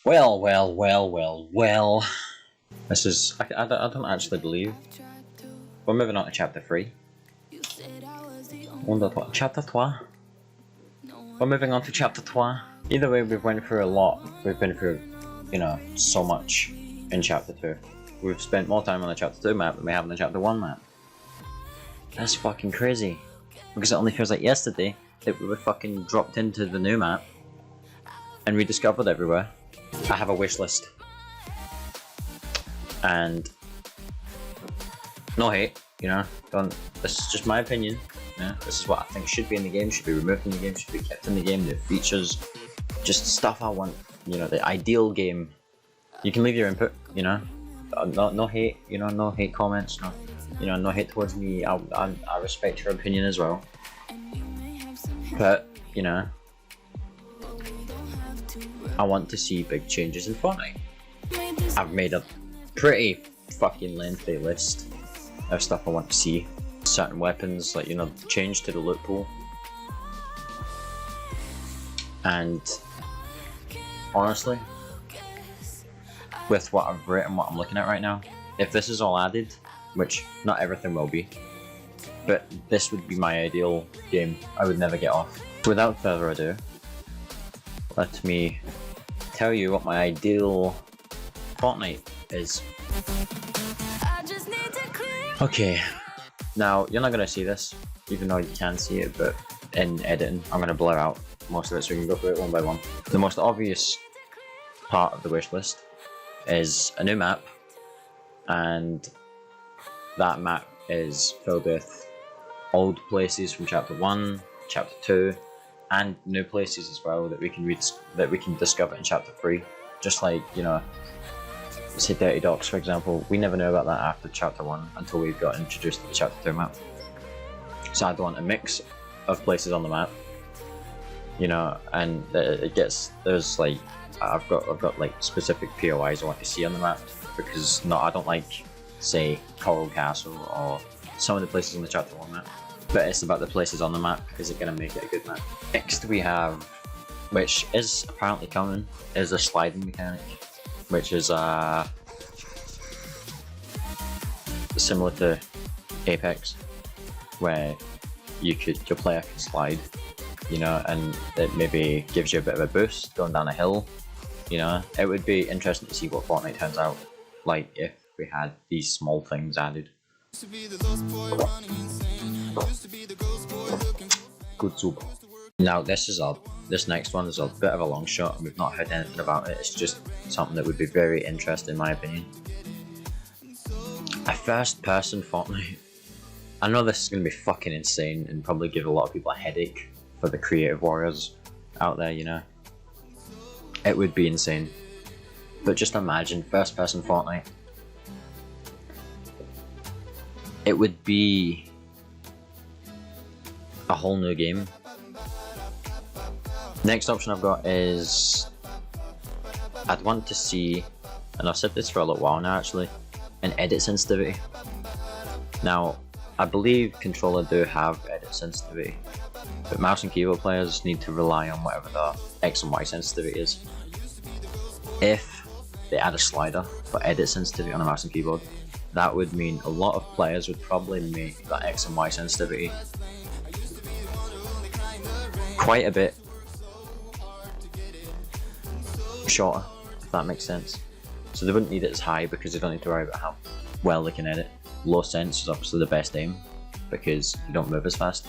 Well. This is, I don't actually believe. We're moving on to chapter 3. Chapter 3? We're moving on to chapter 3. Either way, we've went through a lot. We've been through, you know, so much in chapter 2. We've spent more time on the chapter 2 map than we have on the chapter 1 map. That's fucking crazy. Because it only feels like yesterday that we were fucking dropped into the new map and rediscovered everywhere. I have a wish list. And no hate, you know, this is just my opinion. Yeah, this is what I think should be in the game, should be removed from the game, should be kept in the game, the features, just stuff I want, you know, the ideal game. You can leave your input, you know, no hate, you know, no hate comments, no, you know, no hate towards me. I respect your opinion as well. But, you know, I want to see big changes in Fortnite. I've made a pretty fucking lengthy list of stuff I want to see. Certain weapons, like, you know, change to the loot pool. And honestly, with what I've written, what I'm looking at right now, if this is all added, which not everything will be, but this would be my ideal game. I would never get off. Without further ado, let me tell you what my ideal Fortnite is. Okay, now you're not going to see this, even though you can see it, but in editing I'm going to blur out most of it so we can go through it one by one. The most obvious part of the wish list is a new map, and that map is filled with old places from chapter 1, chapter 2, and new places as well that we can discover in chapter 3. Just like, you know, say Dirty Docks for example, we never knew about that after chapter 1 until we got introduced to the chapter 2 map. So I'd want a mix of places on the map, you know, and there's like, I've got like specific POIs I want to see on the map, because I don't like, say, Coral Castle or some of the places on the chapter 1 map, but it's about the places on the map. Is it going to make it a good map? Next we have, which is apparently coming, is a sliding mechanic, which is similar to Apex, where your player can slide, you know, and it maybe gives you a bit of a boost going down a hill. You know, it would be interesting to see what Fortnite turns out like if we had these small things added. Good soup. Now this next one is a bit of a long shot and we've not heard anything about it. It's just something that would be very interesting in my opinion. A first person Fortnite. I know this is going to be fucking insane and probably give a lot of people a headache for the creative warriors out there, you know. It would be insane. But just imagine first person Fortnite. It would be a whole new game. Next option I've got is, I'd want to see, and I've said this for a little while now actually, an edit sensitivity. Now, I believe controller do have edit sensitivity, but mouse and keyboard players need to rely on whatever the X and Y sensitivity is. If they add a slider for edit sensitivity on the mouse and keyboard, that would mean a lot of players would probably make that X and Y sensitivity quite a bit shorter, if that makes sense. So they wouldn't need it as high because they don't need to worry about how well they can edit. Low sense is obviously the best aim because you don't move as fast,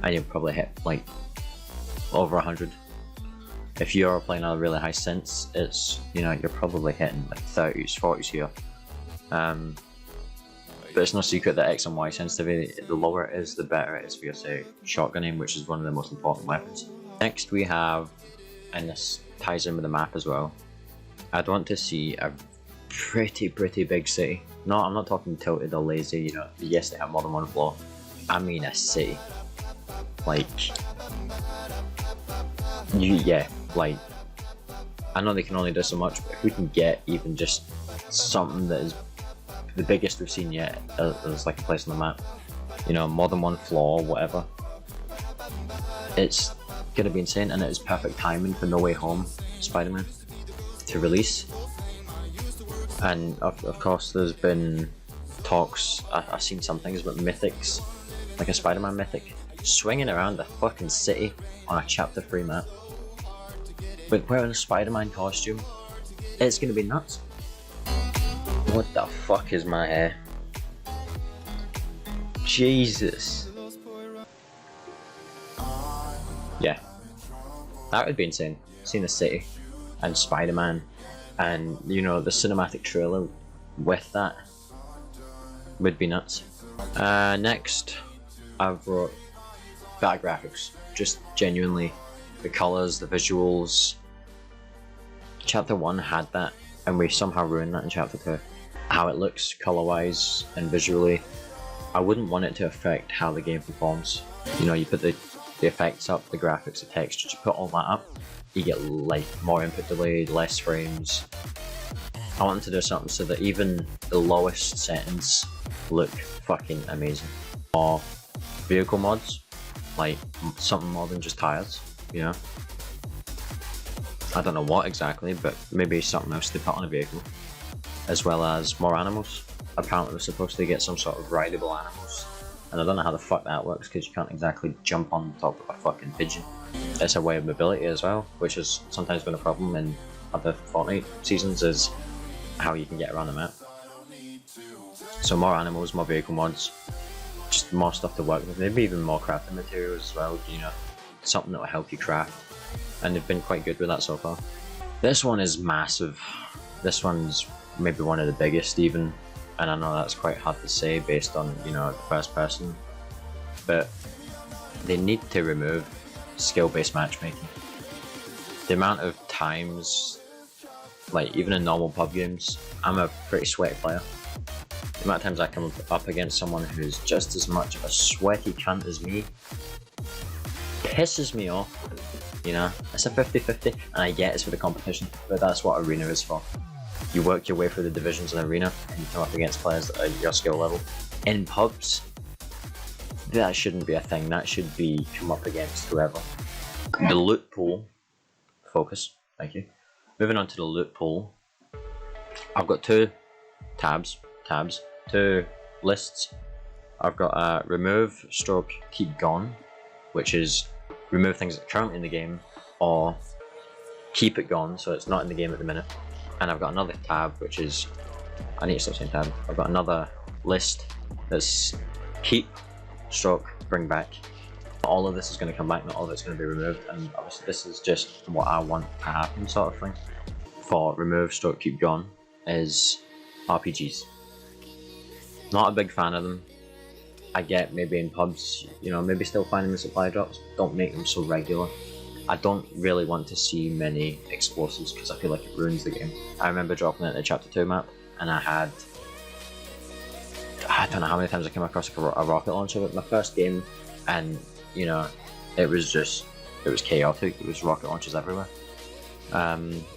and you'll probably hit like over 100. If you're playing on a really high sense, it's, you know, you're probably hitting like 30s, 40s here. But it's no secret that X and Y sensitivity, the lower it is, the better it is for your, say, shotgun aim, which is one of the most important weapons. Next we have, and this ties in with the map as well, I'd want to see a pretty big city. No, I'm not talking tilted or lazy, you know, yes they have more than one floor. I mean a city. Like, yeah, like, I know they can only do so much, but if we can get even just something that is the biggest we've seen yet, as like a place on the map, you know, more than one floor, whatever, it's gonna be insane, and it is perfect timing for No Way Home Spider-Man. to release. And of course there's been talks, I've seen some things about mythics, like a Spider-Man mythic, swinging around the fucking city on a chapter 3 map with wearing a Spider-Man costume. It's gonna be nuts. What the fuck is my hair? Jesus. Yeah, that would be insane. Seeing the city and Spider-Man and, you know, the cinematic trailer with that would be nuts. Next, I've wrote better graphics. Just genuinely, the colours, the visuals. Chapter 1 had that, and we somehow ruined that in Chapter 2. How it looks colour-wise and visually, I wouldn't want it to affect how the game performs. You know, you put the effects up, the graphics, the textures, you put all that up, you get like more input delay, less frames. I want to do something so that even the lowest settings look fucking amazing. Or vehicle mods, like something more than just tires, you know? I don't know what exactly, but maybe something else they put on a vehicle. As well as more animals. Apparently we're supposed to get some sort of rideable animals. And I don't know how the fuck that works, because you can't exactly jump on top of a fucking pigeon. It's a way of mobility as well, which has sometimes been a problem in other Fortnite seasons, is how you can get around the map. So more animals, more vehicle mods, just more stuff to work with, maybe even more crafting materials as well, you know, something that will help you craft. And they've been quite good with that so far. This one is massive. This one's maybe one of the biggest even, and I know that's quite hard to say based on, you know, the first person, but they need to remove skill-based matchmaking. The amount of times, like even in normal pub games, I'm a pretty sweaty player. The amount of times I come up against someone who's just as much of a sweaty cunt as me pisses me off. You know, it's a 50-50, and I get it's for the competition, but that's what Arena is for. You work your way through the divisions in Arena, and you come up against players that are your skill level. In pubs, that shouldn't be a thing, that should be come up against whoever. The loot pool, focus, thank you. Moving on to the loot pool, I've got two lists. I've got remove stroke keep gone, which is remove things that are currently in the game, or keep it gone so it's not in the game at the minute. And I've got another tab, which is, I need to stop saying tab, I've got another list that's keep stroke bring back. Not all of this is going to come back, not all of it's going to be removed, and obviously this is just what I want to happen sort of thing. For remove stroke keep gone is RPGs. Not a big fan of them. I get maybe in pubs, you know, maybe still finding the supply drops, don't make them so regular. I don't really want to see many explosives because I feel like it ruins the game. I remember dropping it in the Chapter 2 map, and I don't know how many times I came across a rocket launcher with my first game, and you know, it was chaotic, it was rocket launchers everywhere. I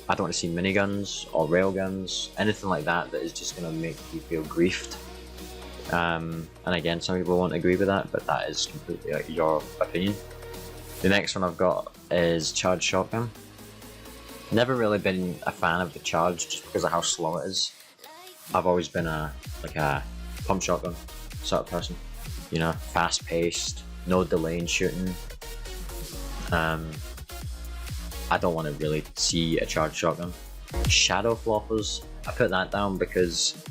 don't want to see miniguns or railguns, anything like that that is just going to make you feel griefed. And again, some people won't agree with that, but that is completely your opinion. The next one I've got is charge shotgun. Never really been a fan of the charge just because of how slow it is. I've always been a pump shotgun sort of person, you know, fast paced, no delay in shooting. I don't want to really see a charge shotgun. Shadow floppers, I put that down because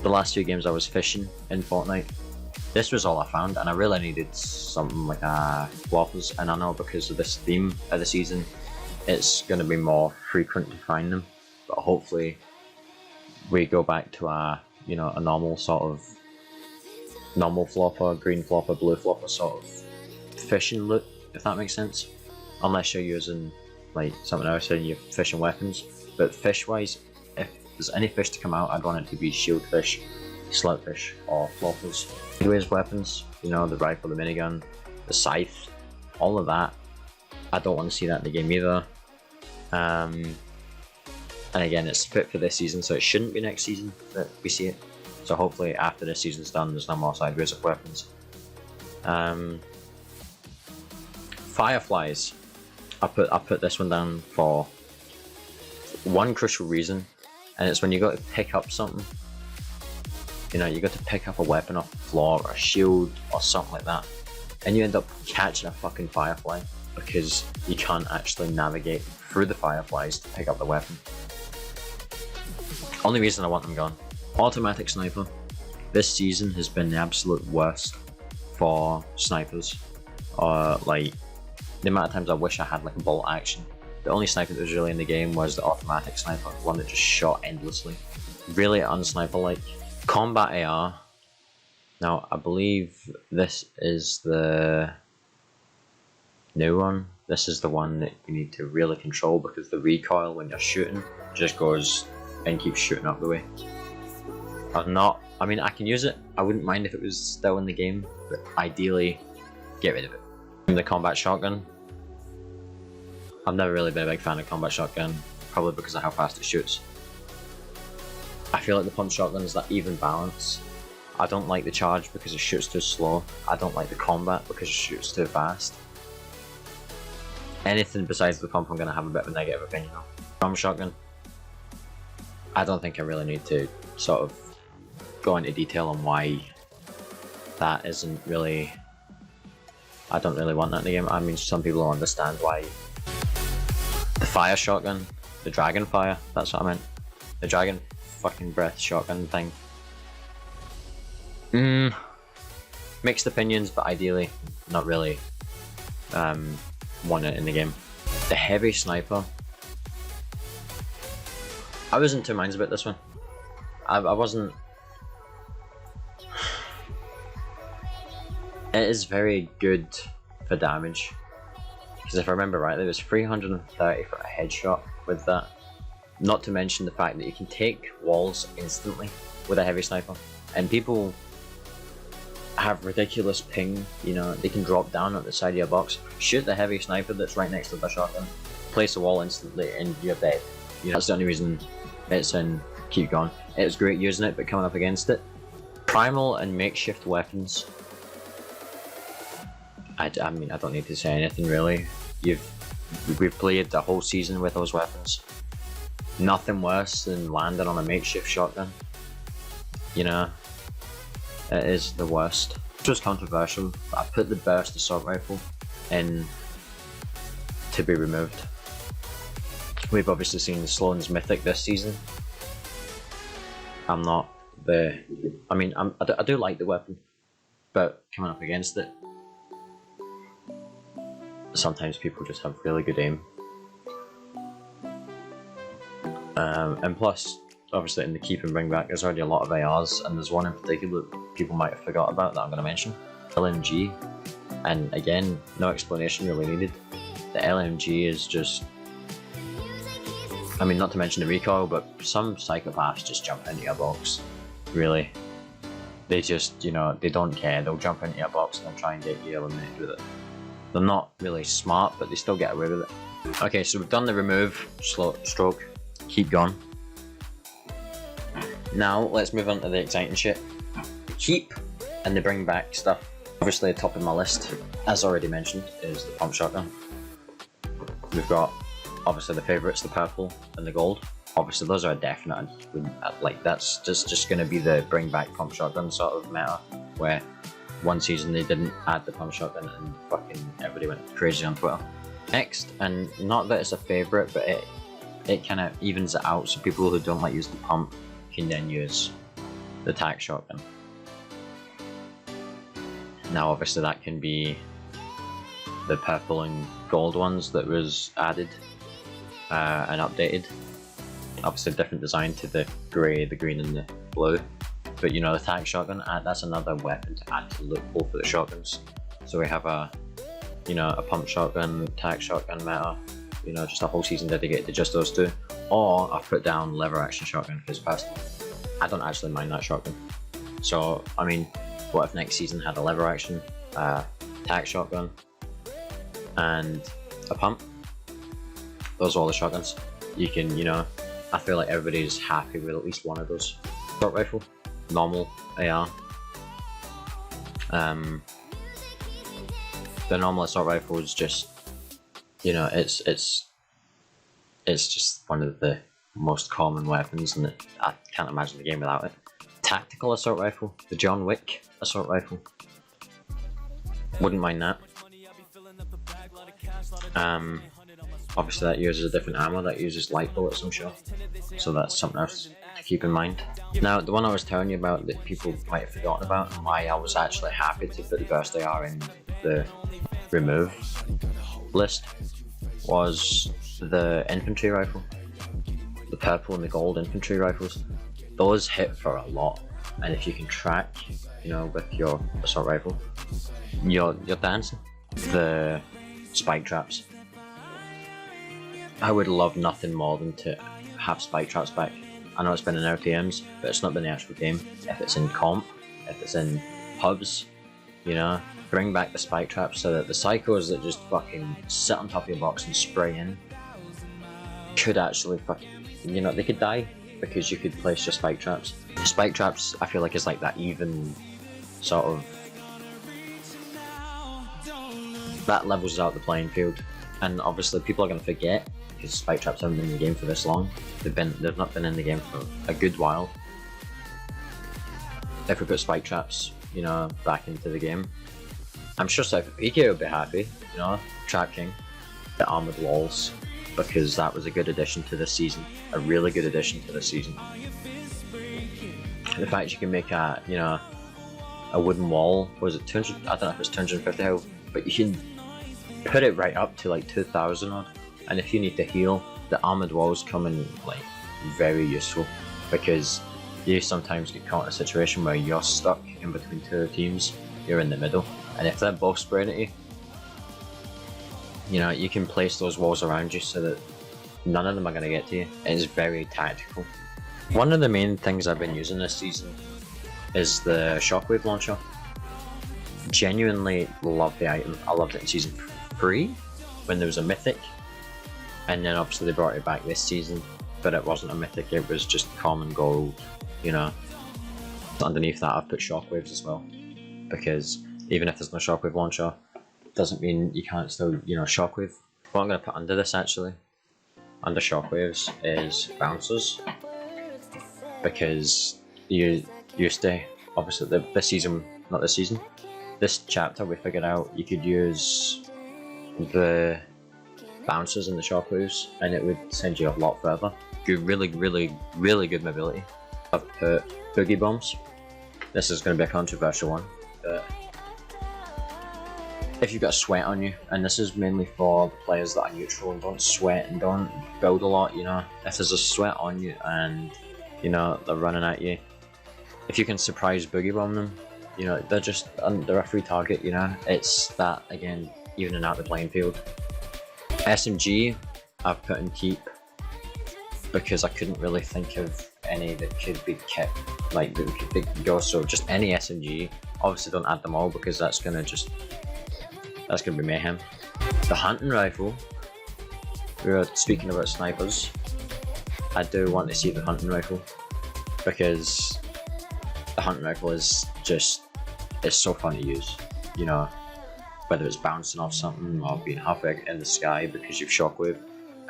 the last few games I was fishing in Fortnite, this was all I found, and I really needed something like floppers, and I know because of this theme of the season, it's going to be more frequent to find them, but hopefully we go back to a normal sort of, normal flopper, green flopper, blue flopper sort of fishing loot, if that makes sense. Unless you're using like something else and you're fishing weapons, but fish wise, if there's any fish to come out, I'd want it to be shield fish, slout fish, or floppers. Anyways, weapons, you know, the rifle, the minigun, the scythe, all of that, I don't want to see that in the game either. And again, it's fit for this season, so it shouldn't be next season that we see it. So hopefully after this season's done, there's no more sideways of weapons. Fireflies, I put this one down for one crucial reason, and it's when you got to pick up something. You know, you got to pick up a weapon off the floor or a shield or something like that, and you end up catching a fucking firefly because you can't actually navigate through the fireflies to pick up the weapon. Only reason I want them gone. Automatic sniper. This season has been the absolute worst for snipers. Like, the amount of times I wish I had like a bolt action. The only sniper that was really in the game was the automatic sniper, the one that just shot endlessly. Really unsniper-like. Combat AR. Now, I believe this is the new one. This is the one that you need to really control because the recoil when you're shooting just goes and keeps shooting up the way. I mean, I can use it. I wouldn't mind if it was still in the game, but ideally, get rid of it. And the combat shotgun. I've never really been a big fan of combat shotgun, probably because of how fast it shoots. I feel like the pump shotgun is that even balance. I don't like the charge because it shoots too slow. I don't like the combat because it shoots too fast. Anything besides the pump I'm going to have a bit of a negative opinion on. Pump shotgun. I don't think I really need to sort of go into detail on why that isn't really... I don't really want that in the game. I mean, some people don't understand why. The fire shotgun, the dragon fire, that's what I meant. The dragon fucking breath shotgun thing. Mixed opinions, but ideally, not really want it in the game. The heavy sniper. I was in two minds about this one. I wasn't... It is very good for damage. Because if I remember rightly, it was 330 for a headshot with that. Not to mention the fact that you can take walls instantly with a heavy sniper. And people have ridiculous ping, you know, they can drop down at the side of your box, shoot the heavy sniper that's right next to the shotgun, place a wall instantly and you're dead. You know, that's the only reason it's in keep going. It was great using it, but coming up against it. Primal and makeshift weapons. I mean, I don't need to say anything really. We've played the whole season with those weapons. Nothing worse than landing on a makeshift shotgun. You know, it is the worst. It was controversial, but I put the burst assault rifle in to be removed. We've obviously seen Sloan's Mythic this season. I'm not the... I mean, I do like the weapon, but coming up against it, sometimes people just have really good aim. And plus, obviously in the keep and bring back, there's already a lot of ARs, and there's one in particular that people might have forgot about that I'm going to mention. LMG, and again, no explanation really needed. The LMG is just... I mean, not to mention the recoil, but some psychopaths just jump into your box, really. They just, you know, they don't care, they'll jump into your box and they'll try and get you eliminated with it. They're not really smart, but they still get away with it. Okay, so we've done the remove, stroke, keep going. Now, let's move on to the exciting shit. The keep and the bring back stuff. Obviously, top of my list, as already mentioned, is the pump shotgun. We've got, obviously, the favourites, the purple and the gold. Obviously, those are definite. Like, that's just going to be the bring back pump shotgun sort of meta, where one season they didn't add the pump shotgun and fucking everybody went crazy on Twitter. Next, and not that it's a favourite, but it kind of evens it out, so people who don't like using the pump can then use the tac shotgun. Now obviously that can be the purple and gold ones that was added and updated. Obviously a different design to the grey, the green and the blue. But you know, the tac shotgun, that's another weapon to add to the loophole for the shotguns. So we have a, you know, a pump shotgun, tac shotgun meta, you know, just a whole season dedicated to just those two. Or I've put down lever action shotgun, because personally, I don't actually mind that shotgun. So, I mean, what if next season had a lever action, tac shotgun, and a pump? Those are all the shotguns. You can, you know, I feel like everybody's happy with at least one of those. Assault rifle, normal AR. The normal assault rifle is just, you know, it's just one of the most common weapons, and I can't imagine the game without it. Tactical assault rifle, the John Wick assault rifle. Wouldn't mind that. Obviously that uses a different ammo, that uses light bullets, I'm sure. So that's something else to keep in mind. Now, the one I was telling you about that people might have forgotten about, and why I was actually happy to put the burst AR in the remove list, was the Infantry Rifle. The purple and the gold Infantry Rifles. Those hit for a lot, and if you can track, you know, with your assault rifle, you're dancing. The spike traps. I would love nothing more than to have spike traps back. I know it's been in LTMs, but it's not been the actual game. If it's in comp, if it's in pubs, you know, bring back the spike traps so that the psychos that just fucking sit on top of your box and spray in could actually fucking, you know, they could die because you could place your spike traps. The spike traps, I feel like, is like that even sort of, that levels out the playing field. And obviously people are going to forget because spike traps haven't been in the game for this long. They've not been in the game for a good while. If we put spike traps, you know, back into the game, I'm sure PK would be happy, you know, tracking the armored walls, because that was a good addition to this season, a really good addition to this season. The fact you can make a, you know, a wooden wall, was it 200, I don't know if it's 250 health, but you can put it right up to like 2000 odd, and if you need to heal, the armored walls come in like very useful, because you sometimes get caught in a situation where you're stuck in between two teams, you're in the middle, and if they're both spraying at you, you know, you can place those walls around you so that none of them are going to get to you. It is very tactical. One of the main things I've been using this season is the Shockwave Launcher. Genuinely love the item. I loved it in season 3 when there was a mythic, and then obviously they brought it back this season, but it wasn't a mythic, it was just common gold, you know. Underneath that I've put shockwaves as well, because even if there's no Shockwave Launcher, doesn't mean you can't still, you know, shockwave. What I'm going to put under this, actually, under shockwaves, is bouncers, because you used to, obviously this season, not this season, this chapter we figured out you could use the bouncers and the shockwaves and it would send you a lot further. Good, really good mobility. I've put Boogie Bombs. This is going to be a controversial one, but if you've got a sweat on you, and this is mainly for players that are neutral and don't sweat and don't build a lot, you know, if there's a sweat on you and, you know, they're running at you, if you can surprise Boogie Bomb them, you know, they're a free target, you know. It's that, again, evening out the playing field. SMG I've put in keep, because I couldn't really think of any that could be kept, like that could go, so just any SMG. Obviously don't add them all, because that's gonna be mayhem. The hunting rifle, we were speaking about snipers, I do want to see the hunting rifle, because the hunting rifle is just, it's so fun to use, you know, whether it's bouncing off something or being halfway in the sky because you've shockwave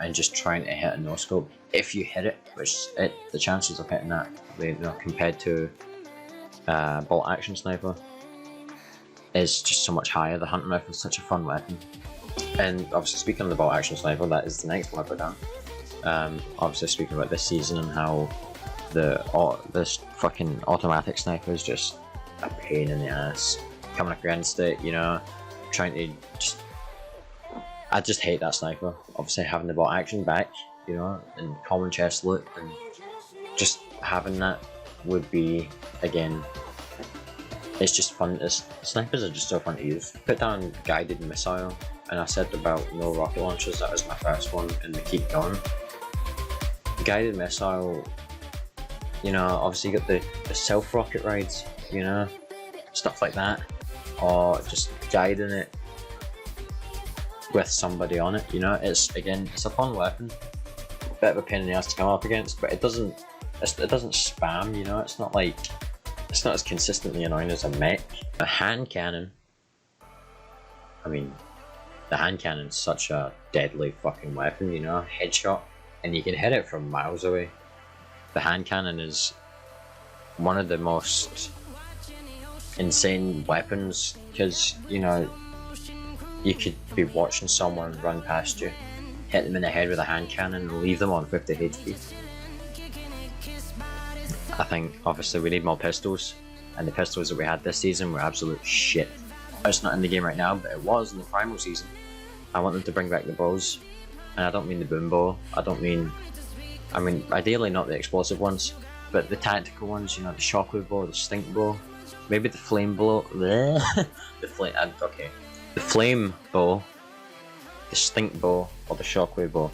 and just trying to hit a no scope. If you hit it, which the chances of hitting that, you know, compared to bolt action sniper, is just so much higher. The hunting rifle is such a fun weapon. And obviously, speaking of the bolt action sniper, that is the next one I put down. Obviously, speaking about this season and how this fucking automatic sniper is just a pain in the ass. Coming up against it, you know, trying to just, I just hate that sniper. Obviously, having the bolt action back, you know, and common chest loot, and just having that would be, again, it's just fun. Snipers are just so fun to use. Put down guided missile, and I said about no rocket launchers, that was my first one, and they keep going. Guided missile, you know, obviously you got the self rocket rides, you know, stuff like that, or just guiding it with somebody on it, you know. It's a fun weapon, bit of a pain in the ass to come up against, but it doesn't spam, you know. It's not as consistently annoying as a mech. A hand cannon, I mean, the hand cannon is such a deadly fucking weapon, you know. Headshot, and you can hit it from miles away. The hand cannon is one of the most insane weapons, because you know, you could be watching someone run past you, hit them in the head with a hand cannon and leave them on 50 HP. I think obviously we need more pistols, and the pistols that we had this season were absolute shit. It's not in the game right now, but it was in the primal season. I want them to bring back the bows, and I don't mean the boom bow, I mean ideally not the explosive ones, but the tactical ones, you know, the shockwave bow, the stink bow, maybe the flame bow, the flame bow, the stink bow, or the shockwave bow.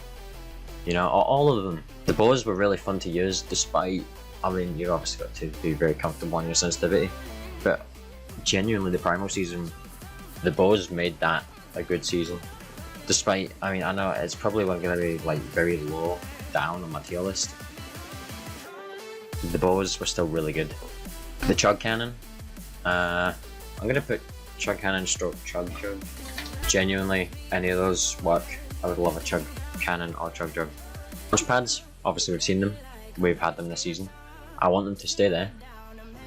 You know, all of them. The bows were really fun to use, despite, I mean, you obviously got to be very comfortable on your sensitivity, but genuinely the primal season, the bows made that a good season. Despite, I mean, I know it's probably going to be like very low down on my tier list, the bows were still really good. The Chug Cannon, I'm going to put Chug Cannon stroke Chug Jug. Genuinely, any of those work. I would love a Chug Cannon or Chug Jug. Launch pads, obviously we've seen them, we've had them this season. I want them to stay there,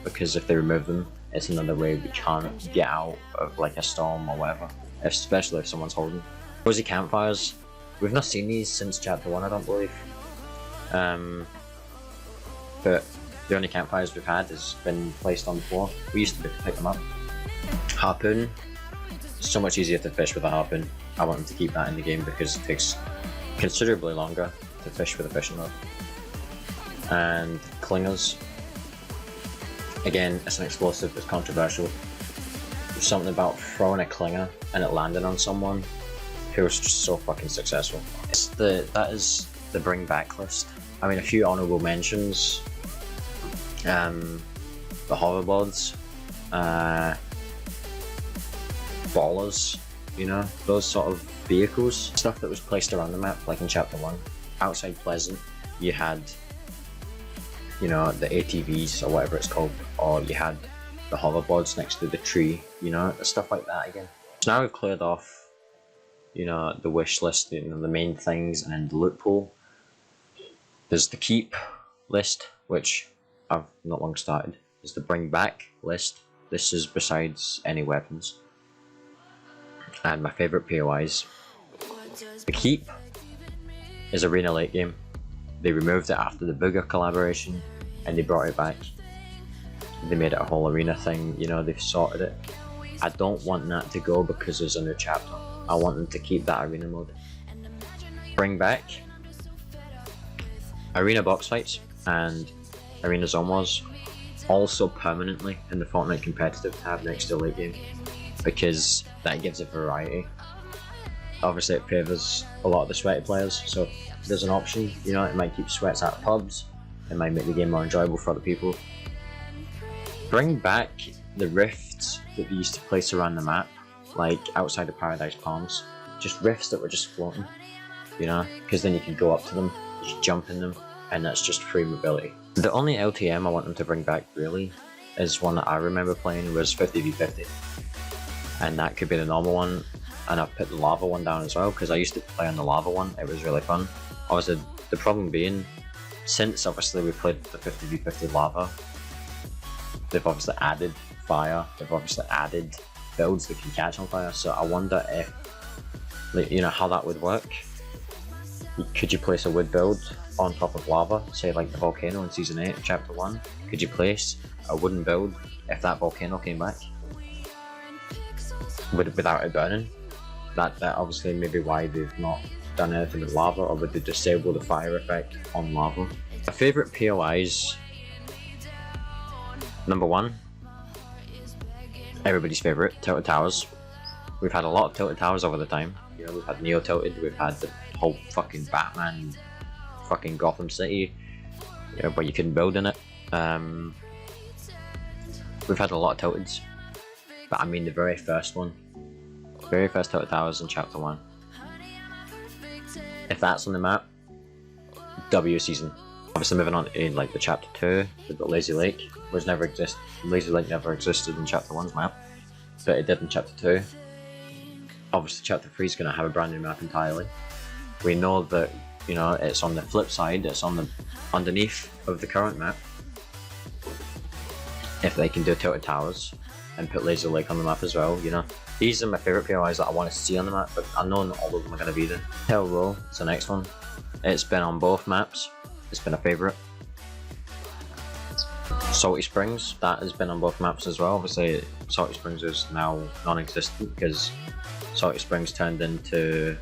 because if they remove them, it's another way we can't get out of like a storm or whatever, especially if someone's holding. Cozy campfires, we've not seen these since chapter 1, I don't believe. But the only campfires we've had has been placed on the floor. We used to be able to pick them up. Harpoon, so much easier to fish with a harpoon. I want them to keep that in the game because it takes considerably longer to fish with a fishing rod. And clingers, again, it's an explosive, it's controversial. There's something about throwing a clinger and it landing on someone who was just so fucking successful. That is the bring back list. I mean, a few honourable mentions. The hoverboards, ballers, you know, those sort of vehicles, stuff that was placed around the map, like in chapter 1. Outside Pleasant, you had, you know, the ATVs or whatever it's called, or you had the hoverboards next to the tree, you know, stuff like that again. So now we've cleared off, you know, the wish list, you know, the main things, and then the loot pool. There's the keep list, which I've not long started. There's the bring back list. This is besides any weapons. And my favourite POIs. The keep is arena late game. They removed it after the Booger collaboration and they brought it back. They made it a whole arena thing, you know, they've sorted it. I don't want that to go because there's a new chapter. I want them to keep that arena mode. Bring back arena box fights and arena zone wars, also permanently in the Fortnite competitive tab next to late game, because that gives it variety. Obviously it favours a lot of the sweaty players, so if there's an option, you know, it might keep sweats out of pubs, it might make the game more enjoyable for other people. Bring back the rifts that they used to place around the map, like outside of Paradise Palms, just rifts that were just floating, you know, because then you can go up to them, you can jump in them, and that's just free mobility. The only LTM I want them to bring back really is one that I remember playing was 50v50, and that could be the normal one, and I've put the lava one down as well because I used to play on the lava one, it was really fun. Obviously the problem being, since obviously we played the 50v50 lava, they've obviously added fire, they've obviously added builds that can catch on fire, so I wonder if, like, you know, how that would work. Could you place a wood build on top of lava, say like the volcano in season 8 chapter 1? Could you place a wooden build if that volcano came back without it burning? That obviously maybe why they've not done anything with lava, or would they disable the fire effect on lava? My favourite POIs, number 1, everybody's favourite, Tilted Towers. We've had a lot of Tilted Towers over the time. You know, we've had Neo Tilted, we've had the whole fucking Batman, fucking Gotham City, you know, where you couldn't build in it. We've had a lot of Tilteds, but I mean the very first one. Very first Tilted Towers in chapter 1. If that's on the map, W season. Obviously moving on in like the chapter 2, with the Lazy Lake, Lazy Lake never existed in chapter 1's map, but it did in chapter 2. Obviously chapter 3 is going to have a brand new map entirely. We know that, you know, it's on the flip side, it's on the underneath of the current map. If they can do tilted towers and put laser lake on the map as well, you know. These are my favourite POIs that I want to see on the map, but I know not all of them are going to be there. Hell Row is the next one. It's been on both maps. It's been a favourite. Salty Springs, that has been on both maps as well. Obviously, Salty Springs is now non-existent because Salty Springs turned into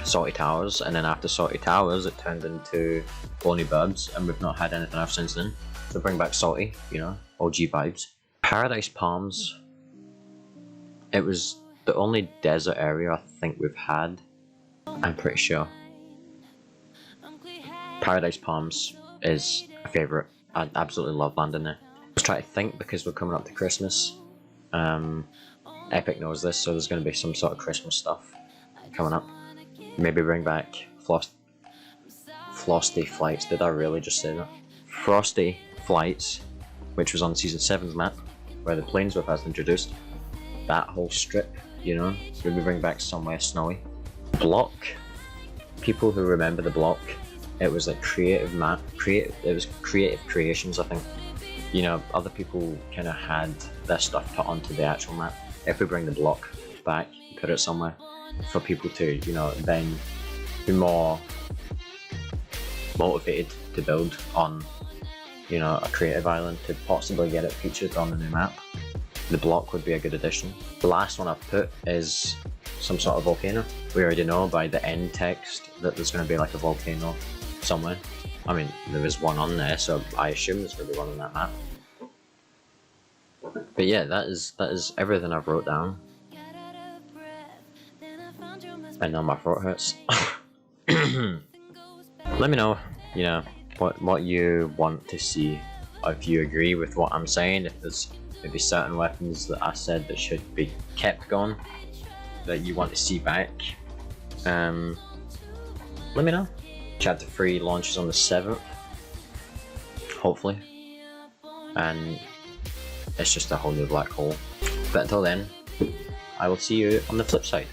Salty Towers, and then after Salty Towers, it turned into Boney Burbs, and we've not had anything else since then. So bring back Salty, you know, OG vibes. Paradise Palms. It was the only desert area I think we've had. I'm pretty sure. Paradise Palms is a favourite. I absolutely love landing there. Let's try to think because we're coming up to Christmas. Epic knows this, so there's going to be some sort of Christmas stuff coming up. Maybe bring back Frosty Flights. Did I really just say that? Frosty Flights, which was on Season 7's map, where the planes were first introduced. That whole strip, you know, maybe bring back Somewhere Snowy. Block. People who remember the block, it was like it was creative creations, I think. You know, other people kind of had their stuff put onto the actual map. If we bring the block back, put it somewhere, for people to, you know, then be more motivated to build on, you know, a creative island to possibly get it featured on the new map. The block would be a good addition. The last one I've put is some sort of volcano. We already know by the end text that there's going to be like a volcano somewhere. I mean, there is one on there, so I assume there's going to be one on that map. But yeah, that is everything I've wrote down. And now my throat hurts. Let me know, you know, what you want to see. If you agree with what I'm saying, if there's maybe certain weapons that I said that should be kept going, that you want to see back, let me know. Chapter 3 launches on the 7th, hopefully, and it's just a whole new black hole. But until then, I will see you on the flip side.